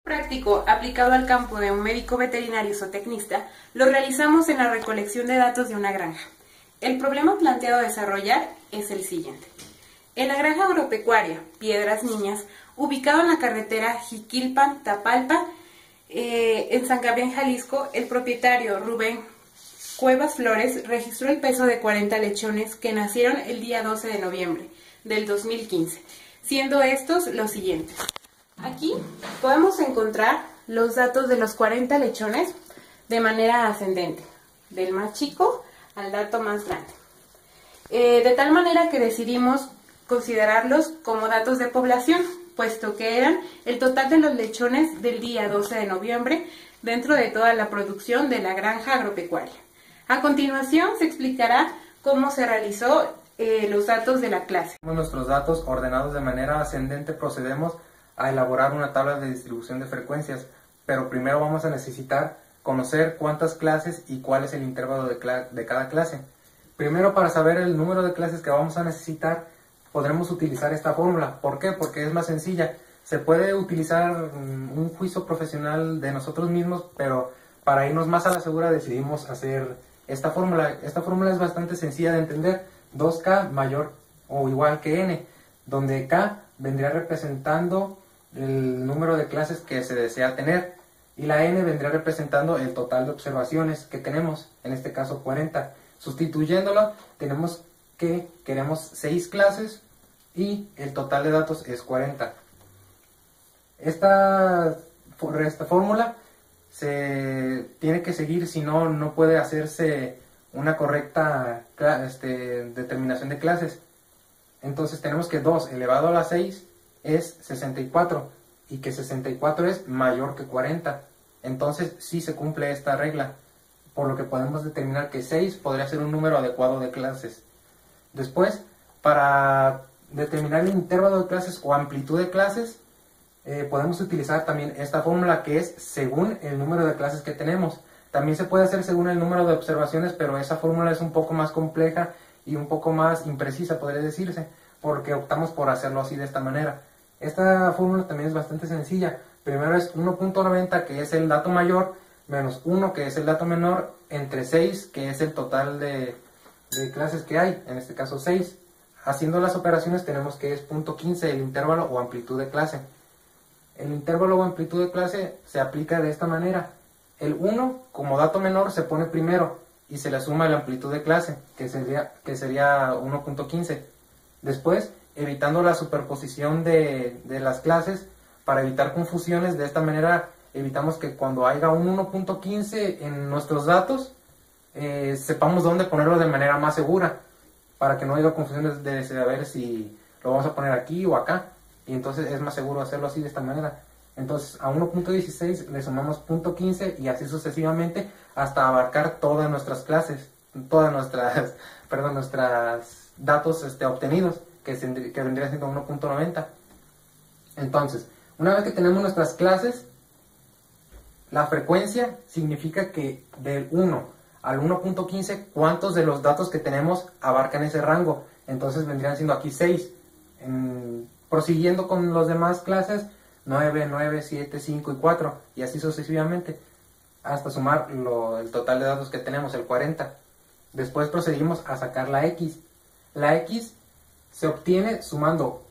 Práctico aplicado al campo de un médico veterinario zootecnista lo realizamos en la recolección de datos de una granja. El problema planteado a desarrollar es el siguiente. En la granja agropecuaria Piedras Niñas, ubicado en la carretera Jiquilpan-Tapalpa, en San Gabriel, Jalisco, el propietario Rubén Cuevas Flores registró el peso de 40 lechones que nacieron el día 12 de noviembre del 2015, siendo estos los siguientes. Aquí podemos encontrar los datos de los 40 lechones de manera ascendente, del más chico al dato más grande. De tal manera que decidimos considerarlos como datos de población, puesto que eran el total de los lechones del día 12 de noviembre dentro de toda la producción de la granja agropecuaria. A continuación se explicará cómo se realizó los datos de la clase. Nuestros datos ordenados de manera ascendente procedemos a elaborar una tabla de distribución de frecuencias, pero primero vamos a necesitar conocer cuántas clases y cuál es el intervalo de cada clase. Primero, para saber el número de clases que vamos a necesitar, podremos utilizar esta fórmula. ¿Por qué? Porque es más sencilla. Se puede utilizar un juicio profesional de nosotros mismos, pero para irnos más a la segura decidimos hacer esta fórmula. Esta fórmula es bastante sencilla de entender. 2K mayor o igual que N, donde K vendría representando el número de clases que se desea tener y la N vendría representando el total de observaciones que tenemos, en este caso 40. Sustituyéndolo, tenemos que queremos 6 clases y el total de datos es 40. Esta fórmula se tiene que seguir, si no, no puede hacerse una correcta determinación de clases. Entonces tenemos que 2 elevado a la 6 es 64 y que 64 es mayor que 40. Entonces sí se cumple esta regla, por lo que podemos determinar que 6 podría ser un número adecuado de clases. Después, para determinar el intervalo de clases o amplitud de clases, podemos utilizar también esta fórmula, que es según el número de clases que tenemos. También se puede hacer según el número de observaciones, pero esa fórmula es un poco más compleja y un poco más imprecisa, podría decirse, porque optamos por hacerlo así, de esta manera. Esta fórmula también es bastante sencilla. Primero es 1.90, que es el dato mayor, menos 1, que es el dato menor, entre 6, que es el total de clases que hay, en este caso 6. Haciendo las operaciones tenemos que es 0.15 el intervalo o amplitud de clase. El intervalo o amplitud de clase se aplica de esta manera. El 1 como dato menor se pone primero y se le suma la amplitud de clase, que sería 1.15. Después, evitando la superposición de las clases, para evitar confusiones, de esta manera evitamos que cuando haya un 1.15 en nuestros datos, sepamos dónde ponerlo de manera más segura, para que no haya confusiones de saber si lo vamos a poner aquí o acá, y entonces es más seguro hacerlo así, de esta manera. Entonces a 1.16 le sumamos 0.15 y así sucesivamente hasta abarcar todas nuestras clases, nuestros datos obtenidos, que vendría siendo 1.90. Entonces, una vez que tenemos nuestras clases, la frecuencia significa que del 1 al 1.15, ¿cuántos de los datos que tenemos abarcan ese rango? Entonces vendrían siendo aquí 6. Prosiguiendo con los demás clases, 9, 9, 7, 5 y 4, y así sucesivamente, hasta sumar el total de datos que tenemos, el 40. Después procedimos a sacar la X. La X se obtiene sumando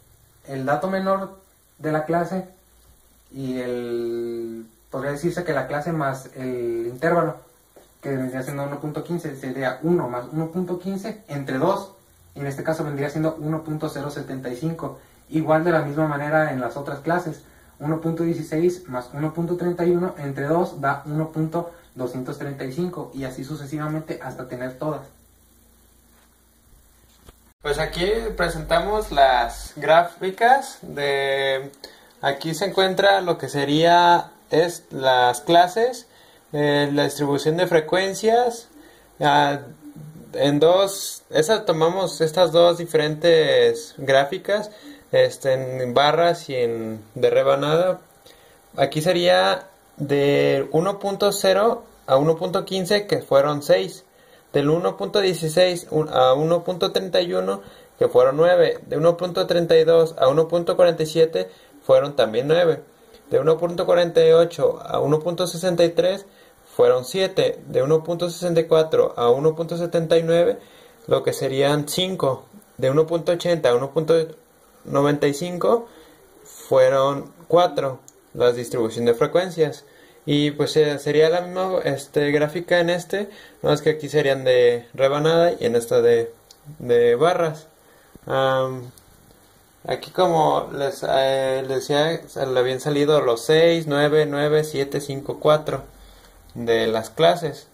el dato menor de la clase y podría decirse que la clase más el intervalo, que vendría siendo 1.15, sería 1 más 1.15 entre 2, y en este caso vendría siendo 1.075. Igual de la misma manera en las otras clases, 1.16 más 1.31 entre 2 da 1.235 y así sucesivamente hasta tener todas. Pues aquí presentamos las gráficas aquí se encuentra lo que sería las clases, la distribución de frecuencias. Tomamos estas dos diferentes gráficas, en barras y de rebanada. Aquí sería de 1.0 a 1.15, que fueron 6. Del 1.16 a 1.31, que fueron 9. De 1.32 a 1.47 fueron también 9. De 1.48 a 1.63 fueron 7. De 1.64 a 1.79, lo que serían 5. De 1.80 a 1.95 fueron 4. La distribución de frecuencias. Y pues sería la misma gráfica en no es que aquí serían de rebanada y en esta de barras. Aquí como les decía, le habían salido los 6, 9, 9, 7, 5, 4 de las clases.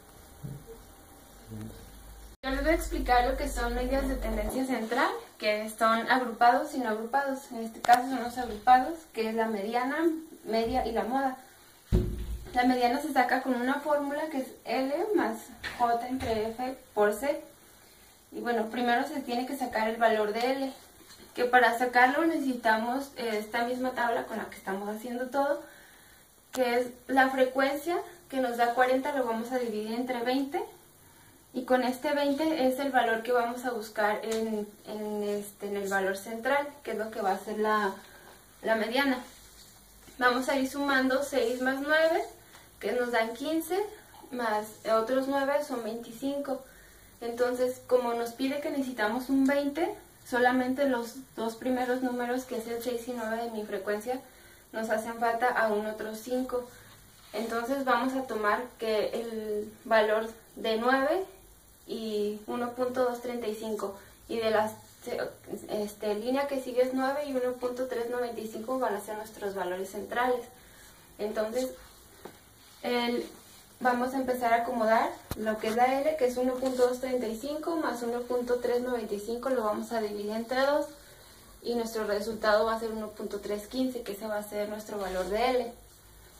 Yo les voy a explicar lo que son medidas de tendencia central, que son agrupados y no agrupados. En este caso son los agrupados, que es la mediana, media y la moda. La mediana se saca con una fórmula que es L más J entre F por C. Y bueno, primero se tiene que sacar el valor de L, que para sacarlo necesitamos esta misma tabla con la que estamos haciendo todo, que es la frecuencia que nos da 40, lo vamos a dividir entre 20, y con este 20 es el valor que vamos a buscar en el valor central, que es lo que va a ser la mediana. Vamos a ir sumando 6 más 9, que nos dan 15, más otros 9 son 25. Entonces, como nos pide que necesitamos un 20, solamente los dos primeros números, que es el 6 y 9 de mi frecuencia, nos hacen falta aún otros 5. Entonces vamos a tomar que el valor de 9 y 1.235, y de la línea que sigue es 9 y 1.395 van a ser nuestros valores centrales. Entonces vamos a empezar a acomodar lo que es la L, que es 1.235 más 1.395, lo vamos a dividir entre 2 y nuestro resultado va a ser 1.315, que ese va a ser nuestro valor de L.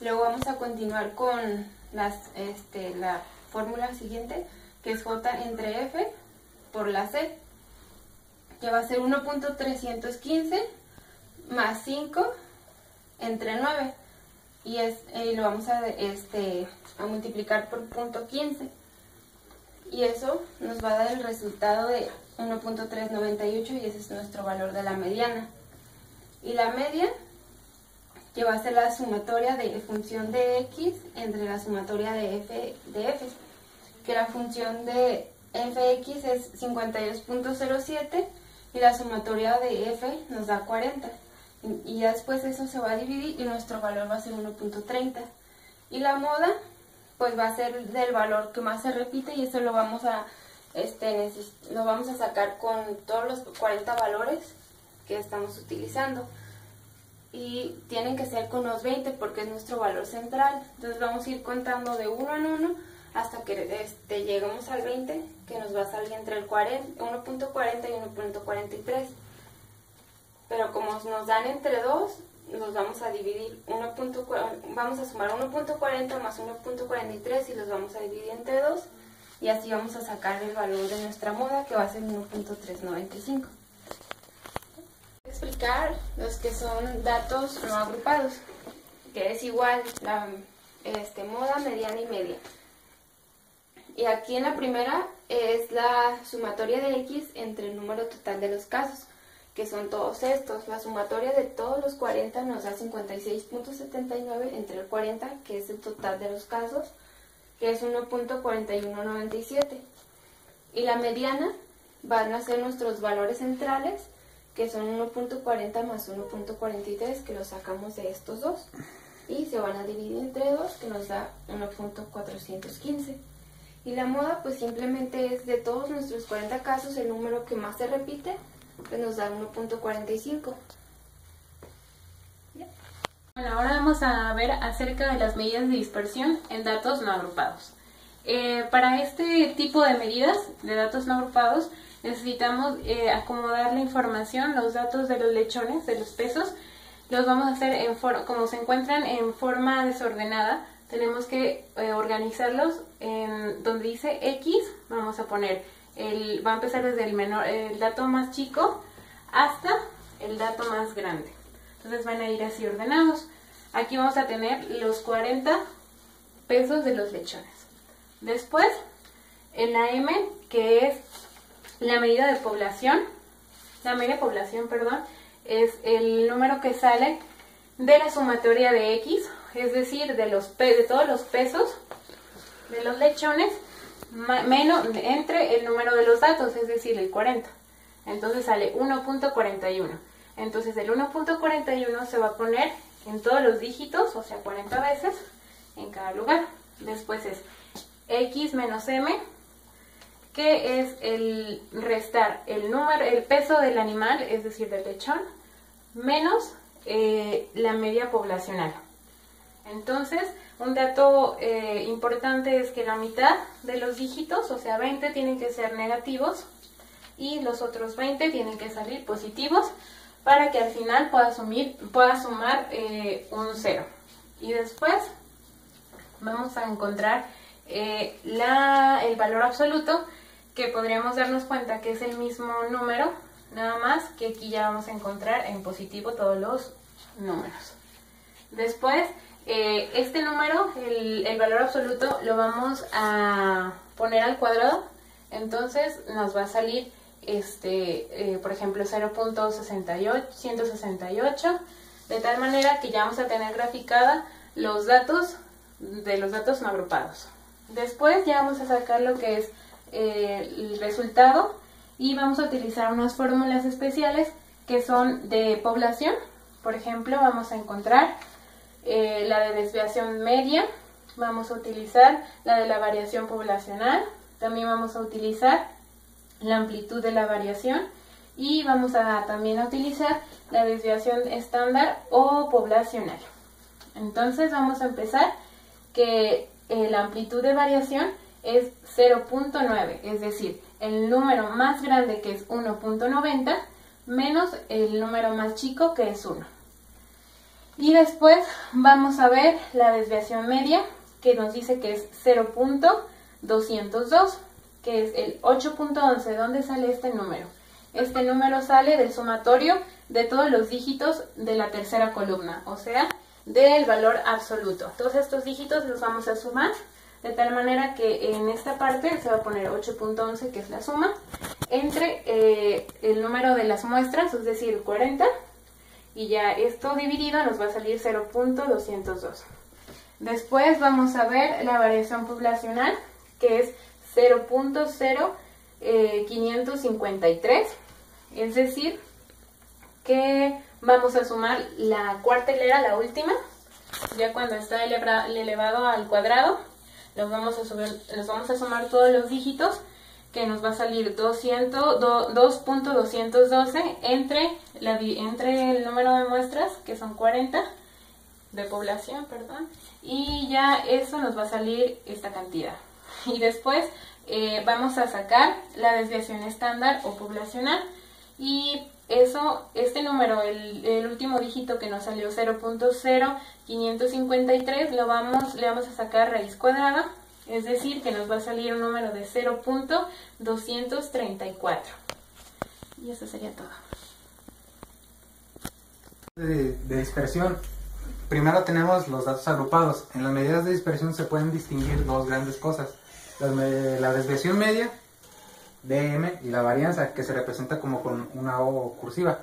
Luego vamos a continuar con la fórmula siguiente, que es J entre F por la C, que va a ser 1.315 más 5 entre 9. Y lo vamos a multiplicar por 0.15, y eso nos va a dar el resultado de 1.398, y ese es nuestro valor de la mediana. Y la media, que va a ser la sumatoria de función de x entre la sumatoria de f, que la función de fx es 52.07 y la sumatoria de f nos da 40. Y ya después eso se va a dividir y nuestro valor va a ser 1.30. Y la moda pues va a ser del valor que más se repite, y eso lo vamos a sacar con todos los 40 valores que estamos utilizando. Y tienen que ser con los 20 porque es nuestro valor central. Entonces vamos a ir contando de uno en uno hasta que lleguemos al 20, que nos va a salir entre el 1.40 y 1.43. Pero como nos dan entre 2, los vamos a dividir, vamos a sumar 1.40 más 1.43 y los vamos a dividir entre 2, y así vamos a sacar el valor de nuestra moda, que va a ser 1.395. Explicar los que son datos no agrupados, que es igual la moda, mediana y media. Y aquí en la primera es la sumatoria de x entre el número total de los casos, que son todos estos. La sumatoria de todos los 40 nos da 56.79 entre el 40, que es el total de los casos, que es 1.4197. Y la mediana van a ser nuestros valores centrales, que son 1.40 más 1.43, que los sacamos de estos dos, y se van a dividir entre 2, que nos da 1.415. Y la moda pues simplemente es de todos nuestros 40 casos el número que más se repite, que nos da 1.45. Bueno, ahora vamos a ver acerca de las medidas de dispersión en datos no agrupados. Para este tipo de medidas de datos no agrupados necesitamos acomodar la información, los datos de los lechones, de los pesos, los vamos a hacer como se encuentran en forma desordenada. Tenemos que organizarlos en donde dice X, vamos a poner, va a empezar desde el dato más chico hasta el dato más grande. Entonces van a ir así ordenados. Aquí vamos a tener los 40 pesos de los lechones. Después, en la M, que es la medida de población, es el número que sale de la sumatoria de X, es decir, de todos los pesos de los lechones, menos entre el número de los datos, es decir, el 40. Entonces sale 1.41. Entonces el 1.41 se va a poner en todos los dígitos, o sea, 40 veces en cada lugar. Después es X menos M, que es el restar el peso del animal, es decir, del lechón, menos la media poblacional. Entonces, un dato importante es que la mitad de los dígitos, o sea 20, tienen que ser negativos y los otros 20 tienen que salir positivos para que al final pueda sumar un 0. Y después vamos a encontrar el valor absoluto, que podríamos darnos cuenta que es el mismo número, nada más que aquí ya vamos a encontrar en positivo todos los números. Después, este número, el valor absoluto, lo vamos a poner al cuadrado. Entonces nos va a salir, por ejemplo, 0.168, de tal manera que ya vamos a tener graficada los datos no agrupados. Después ya vamos a sacar lo que es el resultado y vamos a utilizar unas fórmulas especiales que son de población. Por ejemplo, vamos a encontrar la de desviación media, vamos a utilizar la de la variación poblacional, también vamos a utilizar la amplitud de la variación y vamos a también utilizar la desviación estándar o poblacional. Entonces vamos a empezar que la amplitud de variación es 0.9, es decir, el número más grande, que es 1.90, menos el número más chico, que es 1. Y después vamos a ver la desviación media, que nos dice que es 0.202, que es el 8.11. ¿Dónde sale este número? Este número sale del sumatorio de todos los dígitos de la tercera columna, o sea, del valor absoluto. Todos estos dígitos los vamos a sumar, de tal manera que en esta parte se va a poner 8.11, que es la suma, entre el número de las muestras, es decir, 40, y ya esto dividido nos va a salir 0.202. Después vamos a ver la variación poblacional, que es 0.0553, es decir, que vamos a sumar la cuarta hilera, la última, ya cuando está elevado al cuadrado, los vamos a sumar todos los dígitos, que nos va a salir 2.212 entre el número de muestras, que son 40, de población, perdón, y ya eso nos va a salir esta cantidad. Y después vamos a sacar la desviación estándar o poblacional, y este número, el último dígito que nos salió 0.0553, le vamos a sacar raíz cuadrada, es decir, que nos va a salir un número de 0.234. Y eso sería todo. De dispersión. Primero tenemos los datos agrupados. En las medidas de dispersión se pueden distinguir dos grandes cosas: la desviación media, DM, y la varianza, que se representa como con una O cursiva.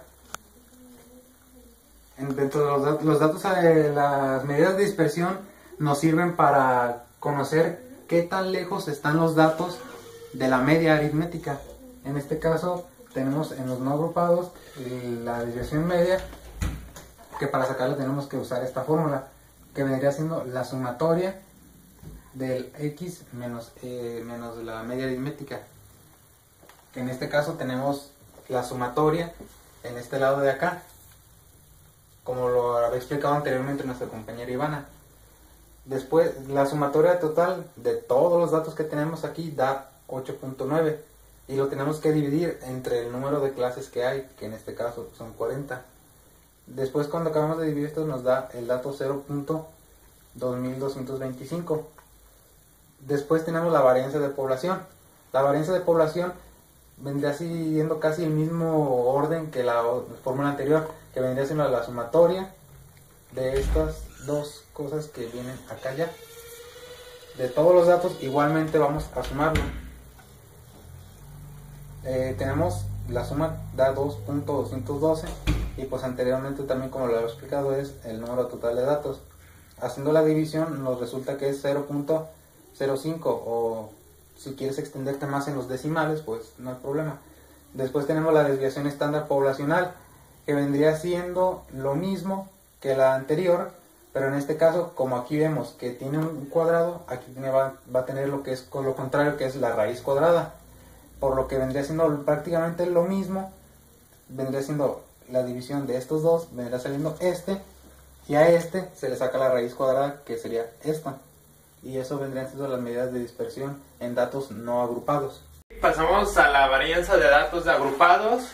Dentro de los datos, las medidas de dispersión nos sirven para conocer qué tan lejos están los datos de la media aritmética. En este caso tenemos en los no agrupados la desviación media, que para sacarla tenemos que usar esta fórmula, que vendría siendo la sumatoria del X menos la media aritmética. Que en este caso tenemos la sumatoria en este lado de acá, como lo había explicado anteriormente nuestra compañera Ivana. Después, la sumatoria total de todos los datos que tenemos aquí da 8.9, y lo tenemos que dividir entre el número de clases que hay, que en este caso son 40. Después, cuando acabamos de dividir esto, nos da el dato 0.2225. Después tenemos la varianza de población. La varianza de población vendría siguiendo casi el mismo orden que la fórmula anterior, que vendría siendo la sumatoria de estas dos cosas que vienen acá ya. De todos los datos igualmente vamos a sumarlo. Tenemos la suma da 2.212, y pues anteriormente también, como lo he explicado, es el número total de datos. Haciendo la división nos resulta que es 0.05, o si quieres extenderte más en los decimales, pues no hay problema. Después tenemos la desviación estándar poblacional, que vendría siendo lo mismo que la anterior, pero en este caso, como aquí vemos que tiene un cuadrado, aquí va a tener lo que es con lo contrario, que es la raíz cuadrada, por lo que vendría siendo prácticamente lo mismo. Vendría siendo la división de estos dos, vendrá saliendo este, y a este se le saca la raíz cuadrada, que sería esta, y eso vendrían siendo las medidas de dispersión en datos no agrupados. Pasamos a la varianza de datos agrupados.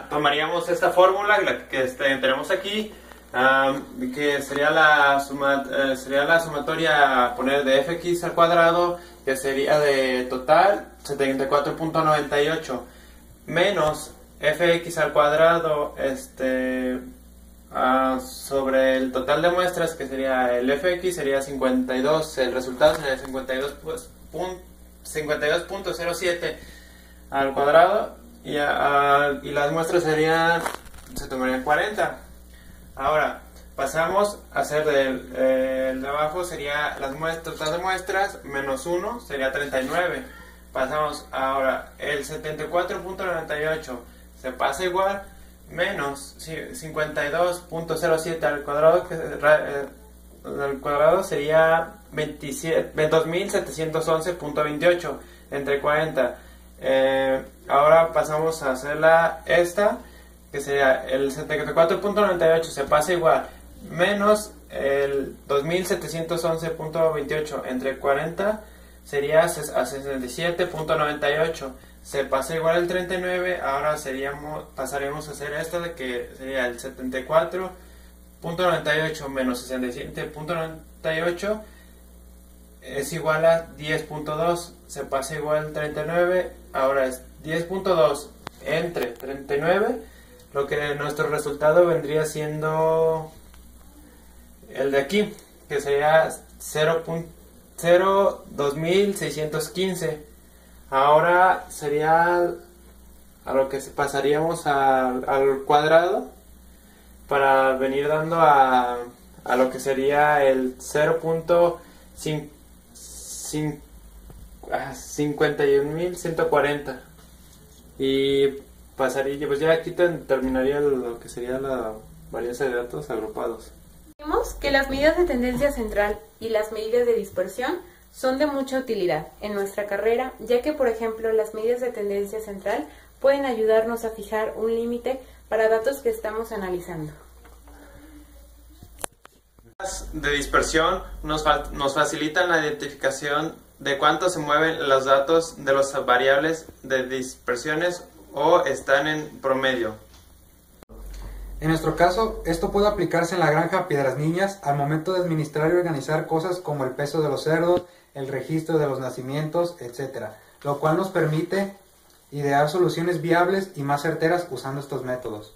Tomaríamos esta fórmula que tenemos aquí, que sería la sumatoria a poner de fx al cuadrado, que sería de total 74.98 menos fx al cuadrado sobre el total de muestras, que sería el fx sería 52, el resultado sería 52.07 al cuadrado, y las muestras se tomarían 40. Ahora pasamos a hacer el de abajo, sería las total de muestras menos 1, sería 39. Pasamos ahora el 74.98 se pasa igual menos 52.07 al cuadrado, que el cuadrado sería 2711.28 entre 40. Ahora pasamos a hacer esta, que sería el 74.98 se pasa igual menos el 2711.28 entre 40 sería a 67.98, se pasa igual el 39. Ahora pasaremos a hacer esta, de que sería el 74.98 menos 67.98 es igual a 10.2, se pasa igual el 39. Ahora es 10.2 entre 39, lo que nuestro resultado vendría siendo el de aquí, que sería 0.2615. Ahora sería a lo que pasaríamos al cuadrado para venir dando a lo que sería el 0.51.140, y pasaría, pues ya aquí terminaría lo que sería la varianza de datos agrupados. Vemos que las medidas de tendencia central y las medidas de dispersión son de mucha utilidad en nuestra carrera, ya que, por ejemplo, las medidas de tendencia central pueden ayudarnos a fijar un límite para datos que estamos analizando. De dispersión nos facilitan la identificación de cuánto se mueven los datos de las variables de dispersiones o están en promedio. En nuestro caso, esto puede aplicarse en la granja Piedras Niñas al momento de administrar y organizar cosas como el peso de los cerdos, el registro de los nacimientos, etc., lo cual nos permite idear soluciones viables y más certeras usando estos métodos.